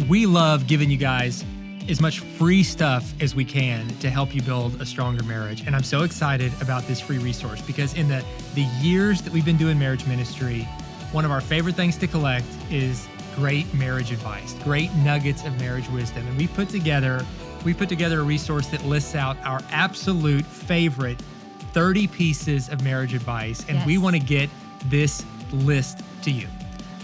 We love giving you guys as much free stuff as we can to help you build a stronger marriage. And I'm so excited about this free resource because in the years that we've been doing marriage ministry, one of our favorite things to collect is great marriage advice, great nuggets of marriage wisdom. And we put together a resource that lists out our absolute favorite 30 pieces of marriage advice. And we want to get this list to you.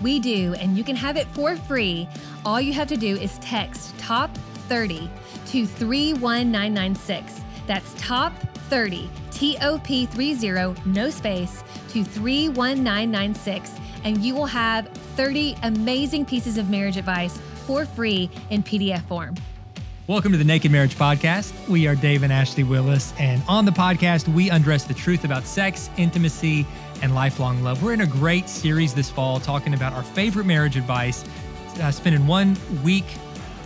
We do, and you can have it for free. All you have to do is text TOP 30 to 31996. That's TOP 30, TOP 30, no space, to 31996. And you will have 30 amazing pieces of marriage advice for free in PDF form. Welcome to the Naked Marriage Podcast. We are Dave and Ashley Willis, and on the podcast, we undress the truth about sex, intimacy, and lifelong love. We're in a great series this fall talking about our favorite marriage advice, spending 1 week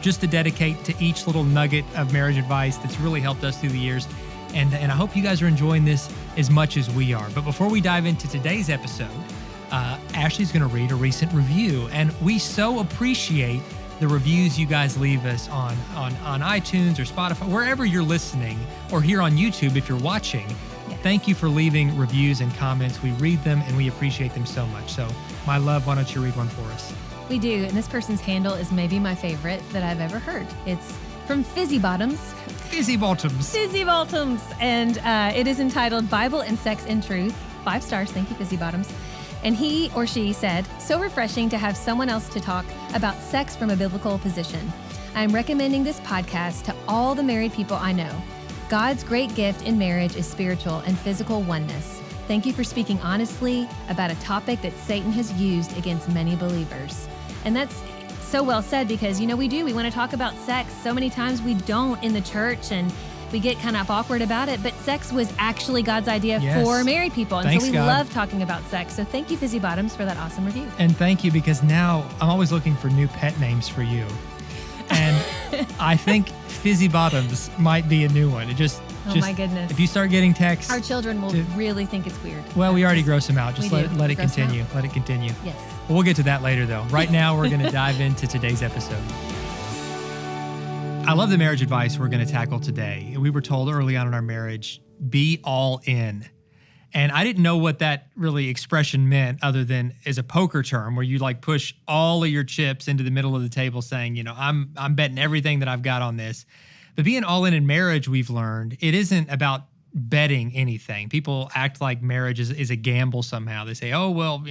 just to dedicate to each little nugget of marriage advice that's really helped us through the years. And I hope you guys are enjoying this as much as we are. But before we dive into today's episode, Ashley's going to read a recent review, and we so appreciate the reviews you guys leave us on iTunes or Spotify, wherever you're listening, or here on YouTube if you're watching. Yes. Thank you for leaving reviews and comments. We read them and we appreciate them so much. So, my love, why don't you read one for us? We do, and this person's handle is maybe my favorite that I've ever heard. It's from Fizzy Bottoms. Fizzy Bottoms. Fizzy Bottoms. And it is entitled Bible and Sex in Truth. 5 stars. Thank you, Fizzy Bottoms. And he or she said, so refreshing to have someone else to talk about sex from a biblical position. I'm recommending this podcast to all the married people I know. God's great gift in marriage is spiritual and physical oneness. Thank you for speaking honestly about a topic that Satan has used against many believers. And that's so well said because, we want to talk about sex. So many times we don't in the church and we get kind of awkward about it, but sex was actually God's idea for married people. And Thanks, so we God. love talking about sex. So thank you, Fizzy Bottoms, for that awesome review. And thank you, because now I'm always looking for new pet names for you. And I think Fizzy Bottoms might be a new one. Oh my goodness. If you start getting texts. Our children will really think it's weird. Well, we already gross them out. Just let it continue. Let it continue. Yes. Well, we'll get to that later, though. Right now, we're going to dive into today's episode. I love the marriage advice we're going to tackle today. We were told early on in our marriage, be all in. And I didn't know what that really expression meant other than as a poker term where you like push all of your chips into the middle of the table saying, I'm betting everything that I've got on this. But being all in marriage, we've learned, it isn't about betting anything. People act like marriage is a gamble somehow. They say, oh, well,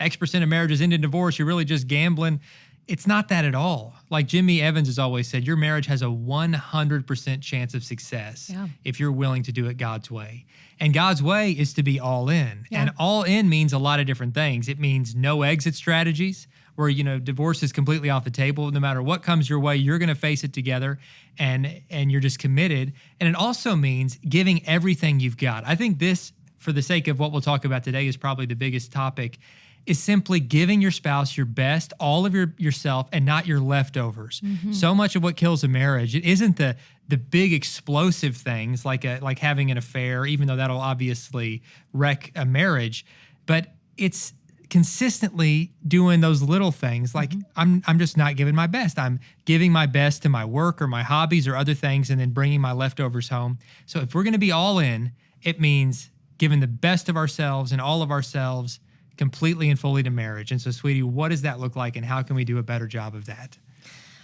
X% of marriages end in divorce. You're really just gambling. It's not that at all. Like Jimmy Evans has always said, your marriage has a 100% chance of success if you're willing to do it God's way. And God's way is to be all in. Yeah. And all in means a lot of different things. It means no exit strategies where, divorce is completely off the table. No matter what comes your way, you're going to face it together and you're just committed. And it also means giving everything you've got. I think this, for the sake of what we'll talk about today, is probably the biggest topic, is simply giving your spouse your best, all of yourself, and not your leftovers. Mm-hmm. So much of what kills a marriage, it isn't the big explosive things like having an affair, even though that'll obviously wreck a marriage, but it's consistently doing those little things. Like I'm just not giving my best. I'm giving my best to my work or my hobbies or other things and then bringing my leftovers home. So if we're going to be all in, it means giving the best of ourselves and all of ourselves completely and fully to marriage. And so, sweetie, what does that look like and how can we do a better job of that?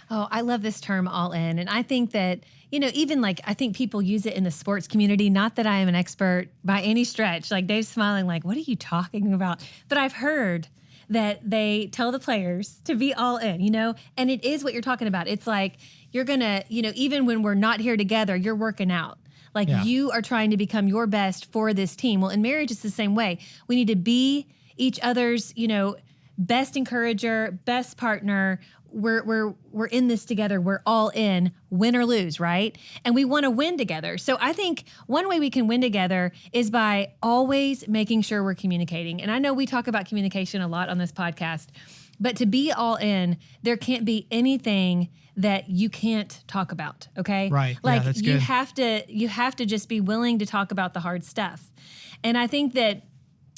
Oh, I love this term all in. And I think that, even I think people use it in the sports community. Not that I am an expert by any stretch. Like Dave's smiling like, what are you talking about? But I've heard that they tell the players to be all in, and it is what you're talking about. It's like, you're going to, even when we're not here together, you're working out. Like you are trying to become your best for this team. Well, in marriage, it's the same way. We need to be each other's, best encourager, best partner. We're in this together. We're all in, win or lose, right? And we want to win together. So I think one way we can win together is by always making sure we're communicating. And I know we talk about communication a lot on this podcast, but to be all in, there can't be anything that you can't talk about, okay? Right. Like that's you good. you have to just be willing to talk about the hard stuff. And I think that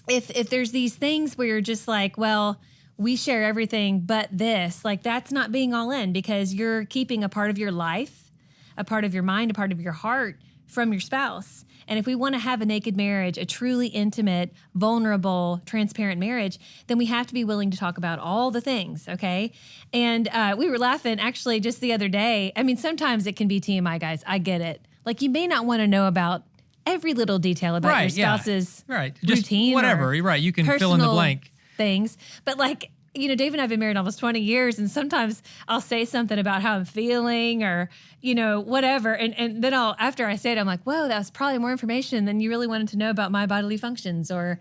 if there's these things where you're just like, well, we share everything but this, like that's not being all in, because you're keeping a part of your life, a part of your mind, a part of your heart from your spouse. And if we want to have a naked marriage, a truly intimate, vulnerable, transparent marriage, then we have to be willing to talk about all the things, okay? And we were laughing actually just the other day. I mean, sometimes it can be TMI, guys. I get it. Like, you may not want to know about every little detail about your spouse's Just routine, whatever. Right. You can fill in the blank. Things. But like, you know, Dave and I have been married almost 20 years, and sometimes I'll say something about how I'm feeling or, you know, whatever. And then after I say it, I'm like, whoa, that was probably more information than you really wanted to know about my bodily functions or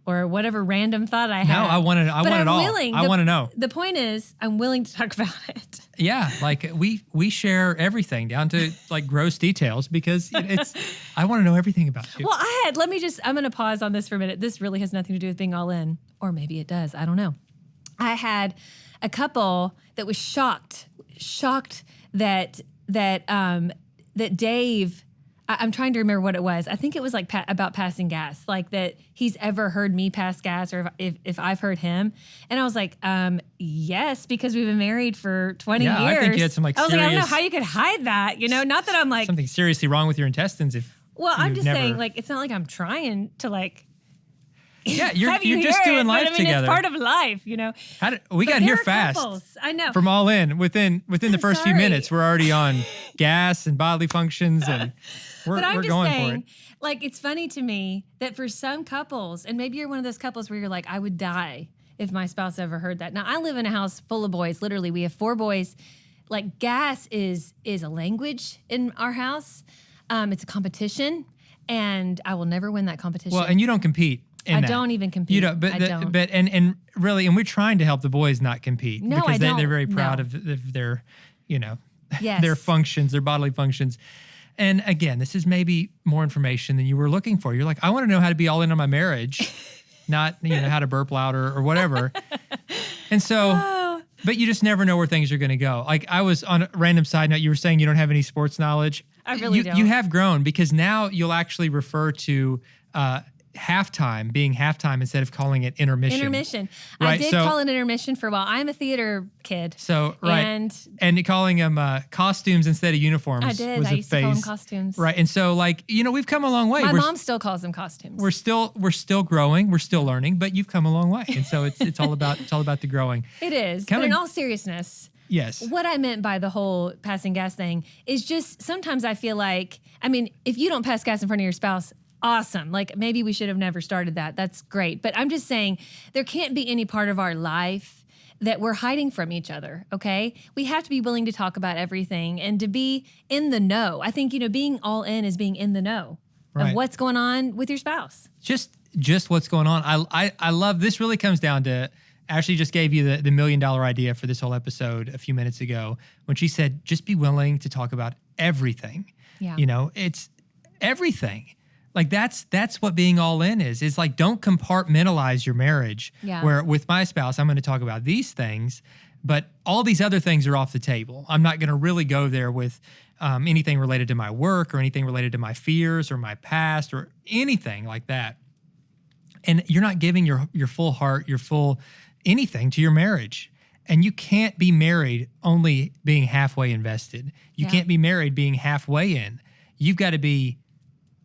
whatever random thought I had. No, I want it all. I want to know. The point is, I'm willing to talk about it. Yeah, like we share everything down to like gross details because I want to know everything about you. Well, I'm going to pause on this for a minute. This really has nothing to do with being all in, or maybe it does. I don't know. I had a couple that was shocked that Dave, I'm trying to remember what it was. I think it was like about passing gas, like that he's ever heard me pass gas or if I've heard him. And I was like, yes, because we've been married for 20 years. I think you had some I was like, I don't know how you could hide that, you know, not that I'm like. Something seriously wrong with your intestines I'm just saying, like, it's not like I'm trying to like. Yeah, you're just doing life together. It's part of life, you know. We got here fast. Couples. I know. From All In, within the first few minutes, we're already on gas and bodily functions, and we're going for it. Like, it's funny to me that for some couples, and maybe you're one of those couples where you're like, I would die if my spouse ever heard that. Now, I live in a house full of boys. Literally, we have 4 boys. Like, gas is a language in our house. It's a competition, and I will never win that competition. Well, and you don't compete. Don't even compete. You don't, and really, and we're trying to help the boys not compete because they're very proud of their, you know, their functions, their bodily functions. And again, this is maybe more information than you were looking for. You're like, I want to know how to be all in on my marriage, not how to burp louder or whatever. And so, but you just never know where things are going to go. Like, I was on a random side note. You were saying you don't have any sports knowledge. I really don't. You have grown because now you'll actually refer to halftime being halftime instead of calling it intermission. Right? I did call it intermission for a while. I'm a theater kid. So, right. And calling them costumes instead of uniforms. I did. I used to call them costumes. Right. And so, like, we've come a long way. My mom still calls them costumes. We're still growing. We're still learning, but you've come a long way. And so it's all about the growing. It is. But in all seriousness, yes. What I meant by the whole passing gas thing is just sometimes I feel like, I mean, if you don't pass gas in front of your spouse, awesome. Like, maybe we should have never started that. That's great. But I'm just saying there can't be any part of our life that we're hiding from each other, okay? We have to be willing to talk about everything and to be in the know. I think, being all in is being in the know of what's going on with your spouse. Just what's going on. I love, this really comes down to, Ashley just gave you the $1 million idea for this whole episode a few minutes ago when she said, just be willing to talk about everything. Yeah. It's everything. Like, that's what being all in is. It's like, don't compartmentalize your marriage. Yeah. Where with my spouse, I'm going to talk about these things, but all these other things are off the table. I'm not going to really go there with anything related to my work or anything related to my fears or my past or anything like that. And you're not giving your full heart, your full anything to your marriage. And you can't be married only being halfway invested. You can't be married being halfway in. You've got to be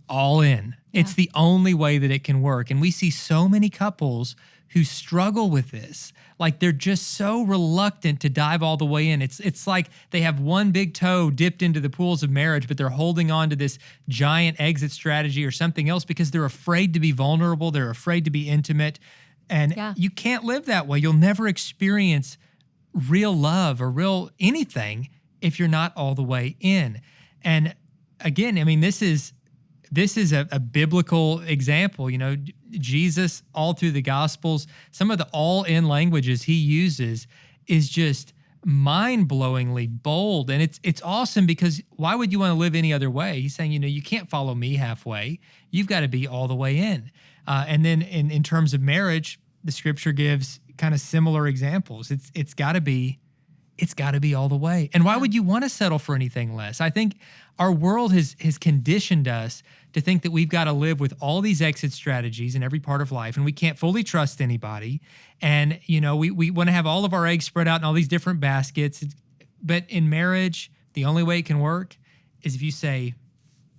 all in. Yeah. It's the only way that it can work. And we see so many couples who struggle with this. Like, they're just so reluctant to dive all the way in. It's like they have one big toe dipped into the pools of marriage, but they're holding on to this giant exit strategy or something else because they're afraid to be vulnerable. They're afraid to be intimate. And you can't live that way. You'll never experience real love or real anything if you're not all the way in. And again, I mean, this is a biblical example. Jesus, all through the Gospels, some of the all-in languages he uses is just mind-blowingly bold. And it's awesome because why would you want to live any other way? He's saying, you can't follow me halfway. You've got to be all the way in. And then in terms of marriage, the scripture gives kind of similar examples. It's got to be it's got to be all the way. And why would you want to settle for anything less? I think our world has conditioned us to think that we've got to live with all these exit strategies in every part of life, and we can't fully trust anybody. And, we want to have all of our eggs spread out in all these different baskets. But in marriage, the only way it can work is if you say,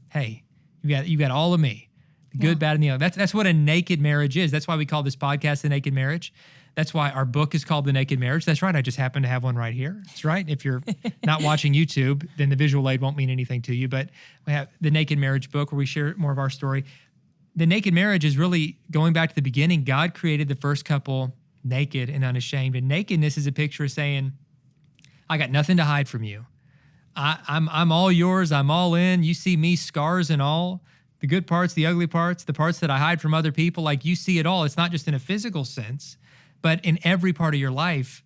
hey, you got all of me, the good, bad, and the ugly. That's what a naked marriage is. That's why we call this podcast The Naked Marriage. That's why our book is called The Naked Marriage. That's right. I just happen to have one right here. That's right. If you're not watching YouTube, then the visual aid won't mean anything to you. But we have The Naked Marriage book where we share more of our story. The naked marriage is really going back to the beginning. God created the first couple naked and unashamed. And nakedness is a picture of saying, I got nothing to hide from you. I'm all yours. I'm all in. You see me, scars and all. The good parts, the ugly parts, the parts that I hide from other people. Like, you see it all. It's not just in a physical sense, but in every part of your life,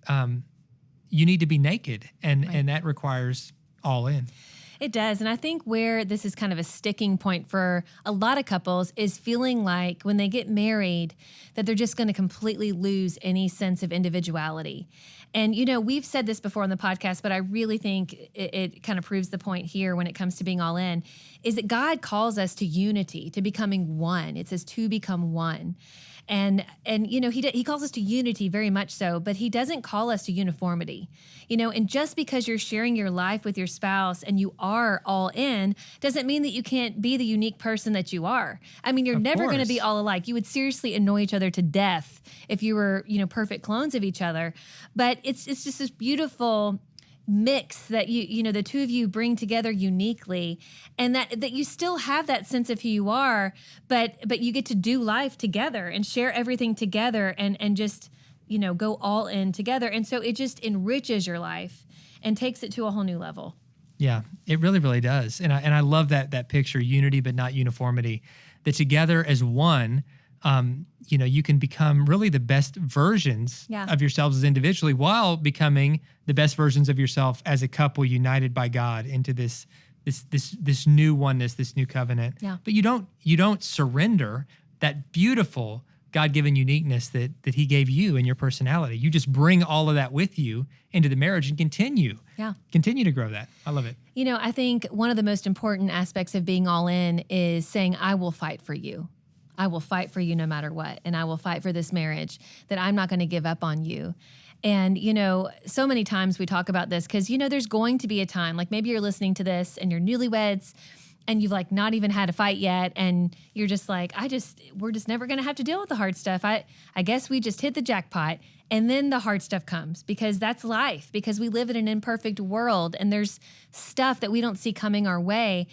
you need to be naked, and that requires all in. It does. And I think where this is kind of a sticking point for a lot of couples is feeling like when they get married that they're just going to completely lose any sense of individuality. And, we've said this before on the podcast, but I really think it kind of proves the point here when it comes to being all in, is that God calls us to unity, to becoming one. It says to become one. And he calls us to unity very much so, but he doesn't call us to uniformity. And just because you're sharing your life with your spouse and you are all in doesn't mean that you can't be the unique person that you are. I mean, you're never going to be all alike. You would seriously annoy each other to death if you were, perfect clones of each other. But it's just this beautiful mix that the two of you bring together uniquely, and that you still have that sense of who you are, but you get to do life together and share everything together and just go all in together. And so it just enriches your life and takes it to a whole new level. Yeah, it really, really does. And I love that picture, unity but not uniformity, that together as one, you can become really the best versions of yourselves as individually while becoming the best versions of yourself as a couple united by God into this new oneness, this new covenant. Yeah. But you don't surrender that beautiful God-given uniqueness that he gave you in your personality. You just bring all of that with you into the marriage and continue to grow that. I love it. I think one of the most important aspects of being all in is saying, I will fight for you. I will fight for you no matter what. And I will fight for this marriage, that I'm not going to give up on you. And, so many times we talk about this because, there's going to be a time, like maybe you're listening to this and you're newlyweds and you've like not even had a fight yet. And you're just like, we're just never going to have to deal with the hard stuff. I guess we just hit the jackpot. And then the hard stuff comes because that's life, because we live in an imperfect world and there's stuff that we don't see coming our way.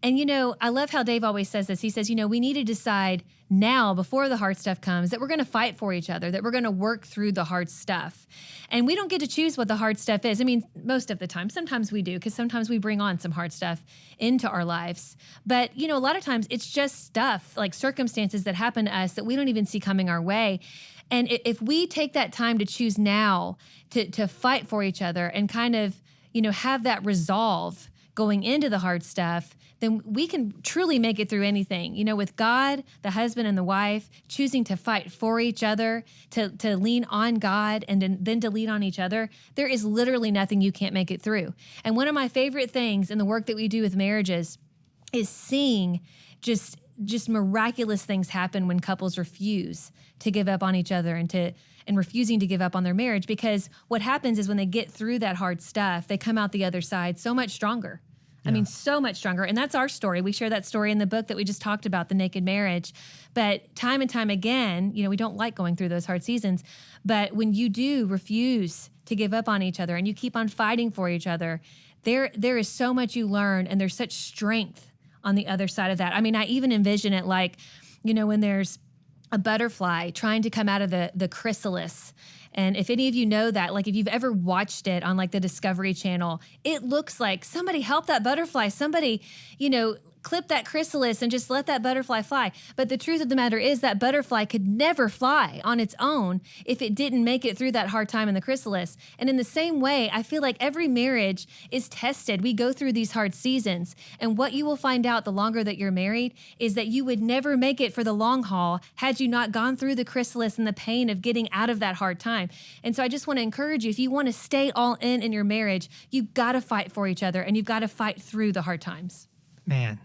And, I love how Dave always says this. He says, we need to decide now, before the hard stuff comes, that we're going to fight for each other, that we're going to work through the hard stuff. And we don't get to choose what the hard stuff is. I mean, most of the time. Sometimes we do, because sometimes we bring on some hard stuff into our lives. But, a lot of times it's just stuff, like circumstances that happen to us that we don't even see coming our way. And if we take that time to choose now to fight for each other and kind of, have that resolve going into the hard stuff, then we can truly make it through anything. With God, the husband and the wife, choosing to fight for each other, to lean on God and then to lean on each other, there is literally nothing you can't make it through. And one of my favorite things in the work that we do with marriages is seeing just miraculous things happen when couples refuse to give up on each other and refusing to give up on their marriage. Because what happens is when they get through that hard stuff, they come out the other side so much stronger. I mean, so much stronger. And that's our story. We share that story in the book that we just talked about, The Naked Marriage. But time and time again, we don't like going through those hard seasons. But when you do refuse to give up on each other and you keep on fighting for each other, there is so much you learn, and there's such strength on the other side of that. I mean, I even envision it like, when there's a butterfly trying to come out of the chrysalis. And if any of you know that, like if you've ever watched it on like the Discovery Channel, it looks like somebody help that butterfly. Somebody, clip that chrysalis and just let that butterfly fly. But the truth of the matter is that butterfly could never fly on its own if it didn't make it through that hard time in the chrysalis. And in the same way, I feel like every marriage is tested. We go through these hard seasons. And what you will find out the longer that you're married is that you would never make it for the long haul had you not gone through the chrysalis and the pain of getting out of that hard time. And so I just want to encourage you, if you want to stay all in your marriage, you've got to fight for each other and you've got to fight through the hard times. Man,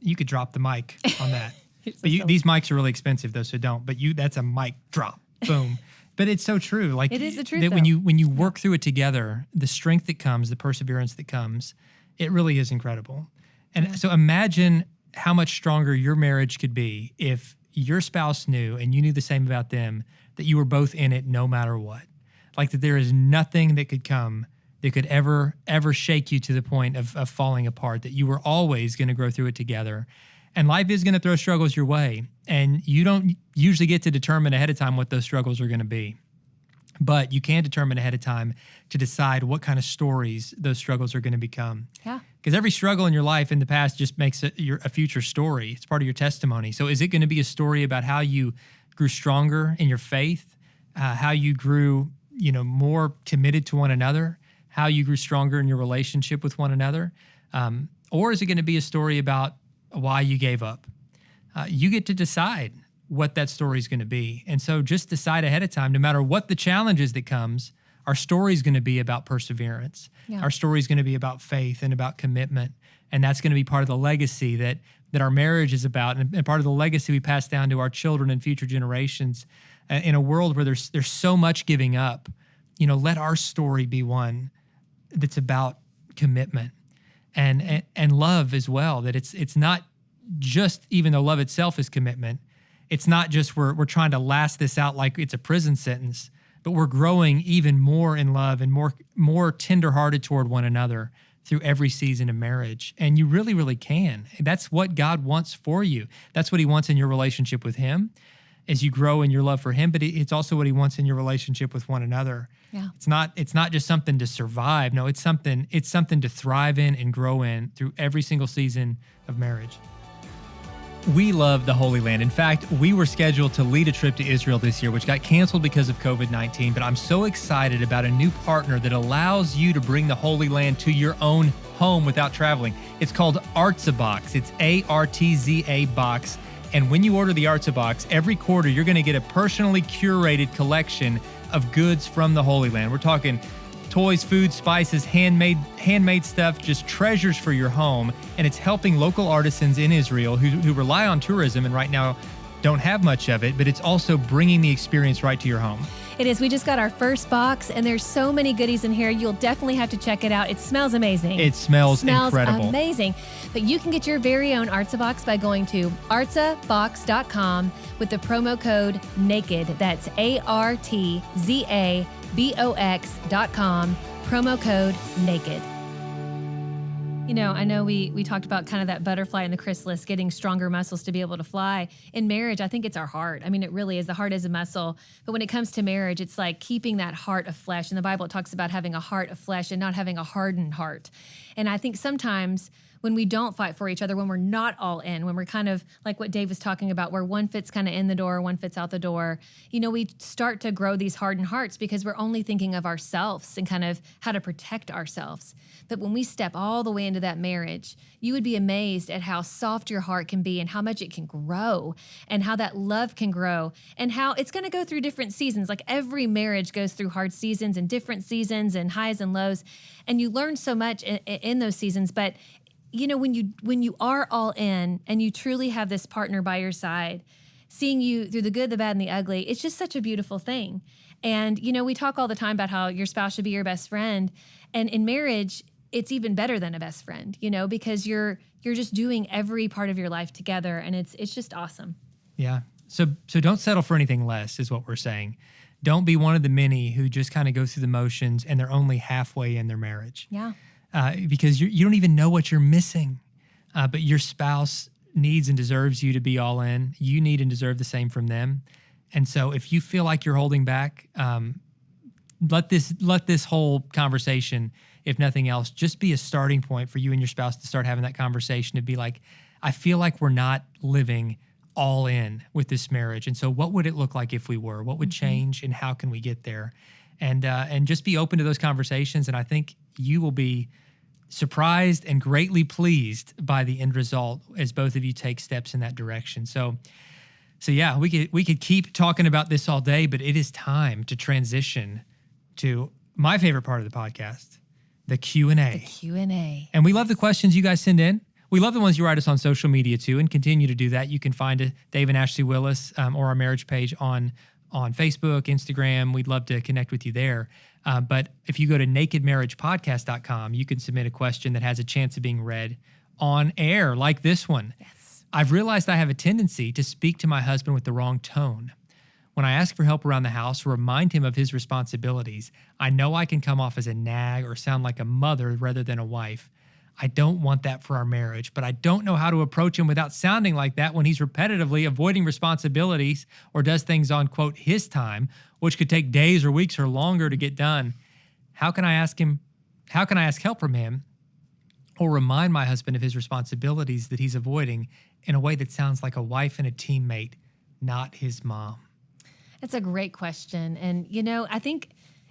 you could drop the mic on that. So But these mics are really expensive though, so don't. But that's a mic drop. Boom. But it's so true. Like it is the truth. That when you work through it together, the strength that comes, the perseverance that comes, it really is incredible. And so imagine how much stronger your marriage could be if your spouse knew, and you knew the same about them, that you were both in it no matter what. Like that there is nothing that could come that could ever shake you to the point of falling apart, that you were always going to grow through it together. And life is going to throw struggles your way, and you don't usually get to determine ahead of time what those struggles are going to be. But you can determine ahead of time to decide what kind of stories those struggles are going to become. Yeah. Because every struggle in your life in the past just makes it a future story. It's part of your testimony. So is it going to be a story about how you grew stronger in your faith, how you grew, more committed to one another, how you grew stronger in your relationship with one another? Or is it going to be a story about why you gave up? You get to decide what that story is going to be. And so just decide ahead of time, no matter what the challenges that comes, our story is going to be about perseverance. Yeah. Our story is going to be about faith and about commitment. And that's going to be part of the legacy that our marriage is about, and part of the legacy we pass down to our children and future generations. In a world where there's so much giving up, let our story be one that's about commitment and love as well. That it's not just, even though love itself is commitment, it's not just we're trying to last this out like it's a prison sentence, but we're growing even more in love and more tenderhearted toward one another through every season of marriage. And you really, really can. That's what God wants for you. That's what he wants in your relationship with him, as you grow in your love for him, but it's also what he wants in your relationship with one another. Yeah. It's not just something to survive. No, it's something to thrive in and grow in through every single season of marriage. We love the Holy Land. In fact, we were scheduled to lead a trip to Israel this year, which got canceled because of COVID-19, but I'm so excited about a new partner that allows you to bring the Holy Land to your own home without traveling. It's called Artza Box. It's ARTZA Box. And when you order the Artza Box, every quarter you're going to get a personally curated collection of goods from the Holy Land. We're talking toys, food, spices, handmade stuff, just treasures for your home. And it's helping local artisans in Israel who rely on tourism and right now don't have much of it, but it's also bringing the experience right to your home. It is. We just got our first box, and there's so many goodies in here. You'll definitely have to check it out. It smells amazing. It smells incredible. Amazing. But you can get your very own Artza Box by going to artzabox.com with the promo code NAKED. That's ARTZABOX.com, promo code NAKED. I know we talked about kind of that butterfly in the chrysalis, getting stronger muscles to be able to fly. In marriage, I think it's our heart. I mean, it really is. The heart is a muscle. But when it comes to marriage, it's like keeping that heart of flesh. In the Bible, it talks about having a heart of flesh and not having a hardened heart. And I think sometimes when we don't fight for each other, when we're not all in, when we're kind of like what Dave was talking about, where one fit's kind of in the door, one fit's out the door, we start to grow these hardened hearts because we're only thinking of ourselves and kind of how to protect ourselves. But when we step all the way into that marriage, you would be amazed at how soft your heart can be and how much it can grow and how that love can grow and how it's going to go through different seasons. Like every marriage goes through hard seasons and different seasons and highs and lows. And you learn so much in those seasons. But when you are all in and you truly have this partner by your side, seeing you through the good, the bad, and the ugly, it's just such a beautiful thing. And, we talk all the time about how your spouse should be your best friend. And in marriage, it's even better than a best friend, because you're just doing every part of your life together. And it's just awesome. Yeah. So don't settle for anything less is what we're saying. Don't be one of the many who just kind of go through the motions and they're only halfway in their marriage. Yeah. Because you don't even know what you're missing, but your spouse needs and deserves you to be all in. You need and deserve the same from them. And so if you feel like you're holding back, let this whole conversation, if nothing else, just be a starting point for you and your spouse to start having that conversation, to be like, I feel like we're not living all in with this marriage. And so what would it look like if we were? What would change, and how can we get there? And just be open to those conversations. And I think you will be surprised and greatly pleased by the end result as both of you take steps in that direction. So yeah, we could keep talking about this all day, but it is time to transition to my favorite part of the podcast, the Q&A. The Q&A. And we love the questions you guys send in. We love the ones you write us on social media too, and continue to do that. You can find Dave and Ashley Willis or our marriage page on Facebook, Instagram. We'd love to connect with you there. But if you go to nakedmarriagepodcast.com, you can submit a question that has a chance of being read on air, like this one. Yes. I've realized I have a tendency to speak to my husband with the wrong tone. When I ask for help around the house or remind him of his responsibilities, I know I can come off as a nag or sound like a mother rather than a wife. I don't want that for our marriage, but I don't know how to approach him without sounding like that when he's repetitively avoiding responsibilities or does things on, quote, his time, which could take days or weeks or longer to get done. How can I ask help from him or remind my husband of his responsibilities that he's avoiding in a way that sounds like a wife and a teammate, not his mom? That's a great question. And, I think,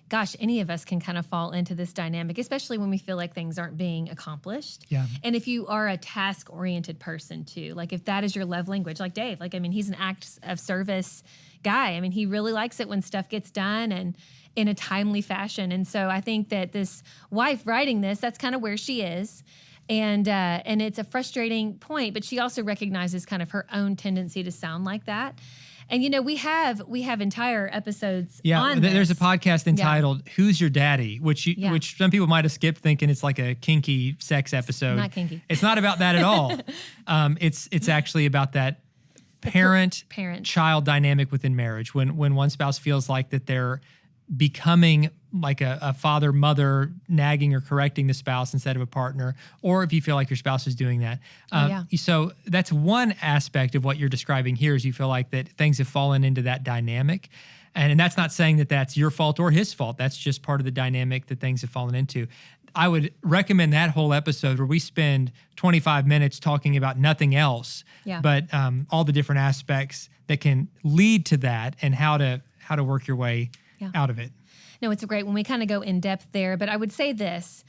gosh, any of us can kind of fall into this dynamic, especially when we feel like things aren't being accomplished. Yeah. And if you are a task-oriented person too, like if that is your love language, like Dave, he's an act of service guy. He really likes it when stuff gets done and in a timely fashion. And so I think that this wife writing this, that's kind of where she is. And it's a frustrating point, but she also recognizes kind of her own tendency to sound like that. And we have entire episodes on this. There's a podcast entitled "Who's Your Daddy," which some people might have skipped, thinking it's like a kinky sex episode. Not kinky. It's not about that at all. It's actually about that parent-child dynamic within marriage. When one spouse feels like that they're becoming like a father, mother, nagging or correcting the spouse instead of a partner, or if you feel like your spouse is doing that. So that's one aspect of what you're describing here, is you feel like that things have fallen into that dynamic. And that's not saying that that's your fault or his fault. That's just part of the dynamic that things have fallen into. I would recommend that whole episode where we spend 25 minutes talking about nothing else, but all the different aspects that can lead to that and how to work your way out of it. No, it's great when we kind of go in depth there. But I would say this: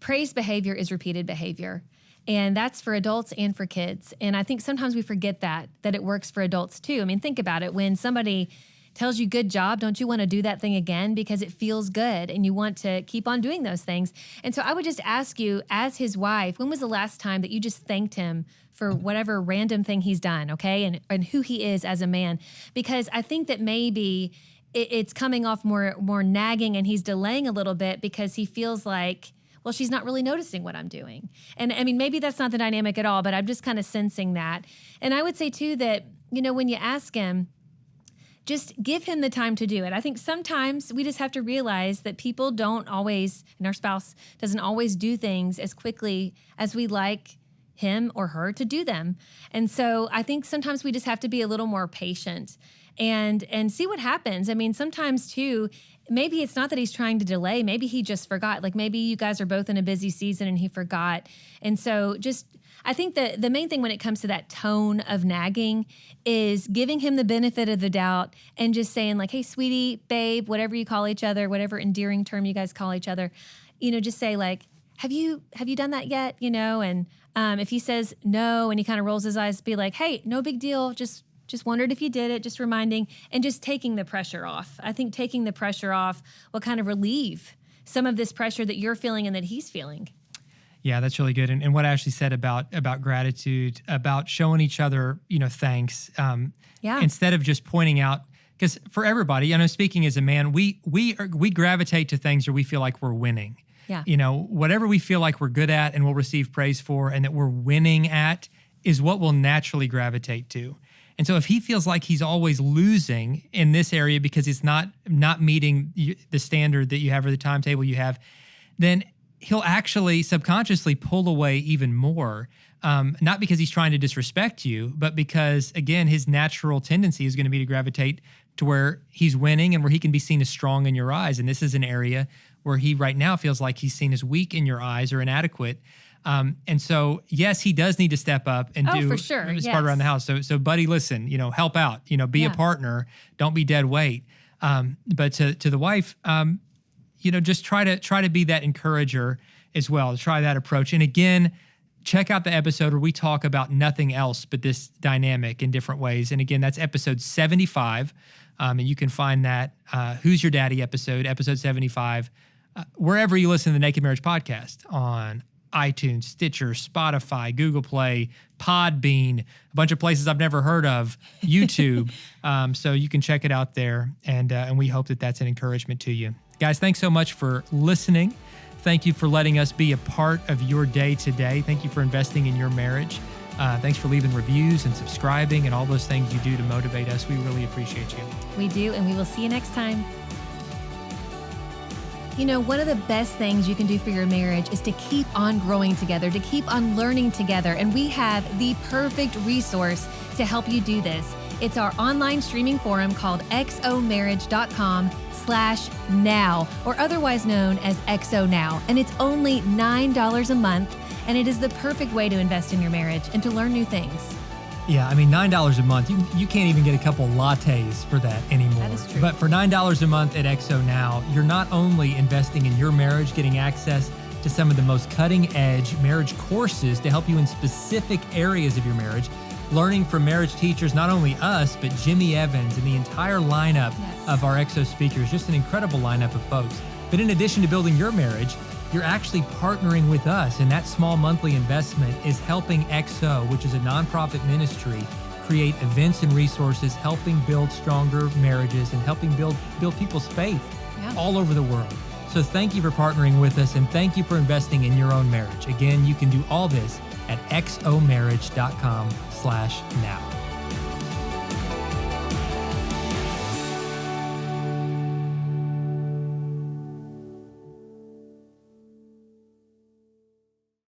praised behavior is repeated behavior. And that's for adults and for kids. And I think sometimes we forget that it works for adults too. Think about it. When somebody tells you good job, don't you want to do that thing again because it feels good and you want to keep on doing those things? And so I would just ask you, as his wife, when was the last time that you just thanked him for whatever random thing he's done, okay? And who he is as a man? Because I think that maybe it's coming off more nagging, and he's delaying a little bit because he feels like, well, she's not really noticing what I'm doing. And maybe that's not the dynamic at all, but I'm just kind of sensing that. And I would say too that, when you ask him, just give him the time to do it. I think sometimes we just have to realize that people don't always, and our spouse doesn't always do things as quickly as we like him or her to do them. And so I think sometimes we just have to be a little more patient and see what happens. Sometimes too, maybe it's not that he's trying to delay. Maybe he just forgot. Like maybe you guys are both in a busy season and he forgot. And so I think the main thing when it comes to that tone of nagging is giving him the benefit of the doubt and just saying like, hey, sweetie, babe, whatever you call each other, whatever endearing term you guys call each other, just say like, have you done that yet? And if he says no and he kind of rolls his eyes, be like, hey, no big deal. Just wondered if you did it, just reminding, and just taking the pressure off. I think taking the pressure off will kind of relieve some of this pressure that you're feeling and that he's feeling. Yeah, that's really good. And what Ashley said about gratitude, about showing each other, thanks. Instead of just pointing out, because for everybody, speaking as a man, we gravitate to things where we feel like we're winning. Yeah. Whatever we feel like we're good at and we'll receive praise for and that we're winning at is what we'll naturally gravitate to. And so if he feels like he's always losing in this area because it's not meeting the standard that you have or the timetable you have, then he'll actually subconsciously pull away even more not because he's trying to disrespect you, but because, again, his natural tendency is going to be to gravitate to where he's winning and where he can be seen as strong in your eyes. And this is an area where he right now feels like he's seen as weak in your eyes or inadequate. And so, yes, he does need to step up and do for sure. his part around the house. So, buddy, listen, help out, be a partner. Don't be dead weight. But to the wife, just try to be that encourager as well. Try that approach. And again, check out the episode where we talk about nothing else but this dynamic in different ways. And again, that's episode 75. And you can find that Who's Your Daddy episode 75, wherever you listen to the Naked Marriage Podcast, on iTunes, Stitcher, Spotify, Google Play, Podbean, a bunch of places I've never heard of, YouTube. So you can check it out there. And we hope that that's an encouragement to you. Guys, thanks so much for listening. Thank you for letting us be a part of your day today. Thank you for investing in your marriage. Thanks for leaving reviews and subscribing and all those things you do to motivate us. We really appreciate you. We do, and we will see you next time. One of the best things you can do for your marriage is to keep on growing together, to keep on learning together. And we have the perfect resource to help you do this. It's our online streaming forum called xomarriage.com/now, or otherwise known as XO Now. And it's only $9 a month. And it is the perfect way to invest in your marriage and to learn new things. Yeah, I mean, $9 a month, you can't even get a couple lattes for that anymore. That is true. But for $9 a month at XO Now, you're not only investing in your marriage, getting access to some of the most cutting-edge marriage courses to help you in specific areas of your marriage, learning from marriage teachers, not only us, but Jimmy Evans and the entire lineup of our XO speakers, just an incredible lineup of folks. But in addition to building your marriage, you're actually partnering with us, and that small monthly investment is helping XO, which is a nonprofit ministry, create events and resources, helping build stronger marriages and helping build people's faith all over the world. So thank you for partnering with us, and thank you for investing in your own marriage. Again, you can do all this at xomarriage.com/now.